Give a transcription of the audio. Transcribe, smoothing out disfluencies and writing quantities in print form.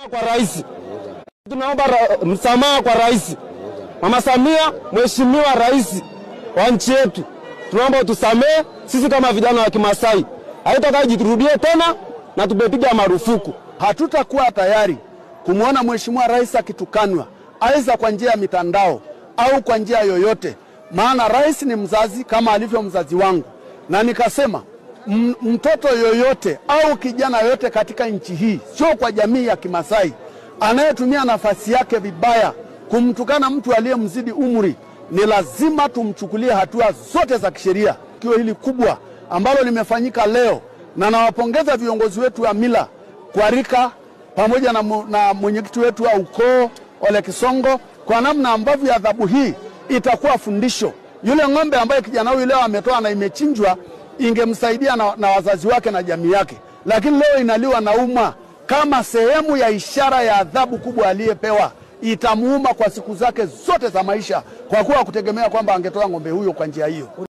Kwa rais. Tunaomba msamaha kwa rais. Mama Samia, mheshimiwa rais wa nchi yetu. Tunaomba utusamee sisi kama vijana wa Kimasai. Haitakajirudie tena na tumepiga marufuku. Hatutakuwa tayari kumuona mheshimiwa rais akitukanwa aidha kwa njia ya mitandao au kwa njia yoyote. Maana rais ni mzazi kama alivyo mzazi wangu. Na nikasema mtoto yoyote au kijana yoyote katika nchi hii, sio kwa jamii ya Kimasai, anayetumia nafasi yake vibaya kumtukana mtu aliyemzidi umri, ni lazima tumchukulie hatua zote za kisheria. Tukio hili kubwa ambalo limefanyika leo, na nawapongeza viongozi wetu wa mila kwa rika pamoja na mwenyekiti wetu wa ukoo Ole Kisongo, kwa namna ambavyo adhabu hii itakuwa fundisho. Yule ng'ombe ambaye kijana huyu leo ametoa na imechinjwa, ingemsaidia na wazazi wake na jamii yake, lakini leo inaliwa na umma kama sehemu ya ishara ya adhabu kubwa aliyepewa. Itamuuma kwa siku zake zote za maisha, kwa kuwa kutegemea kwamba angetoa ng'ombe huyo kwa njia hiyo.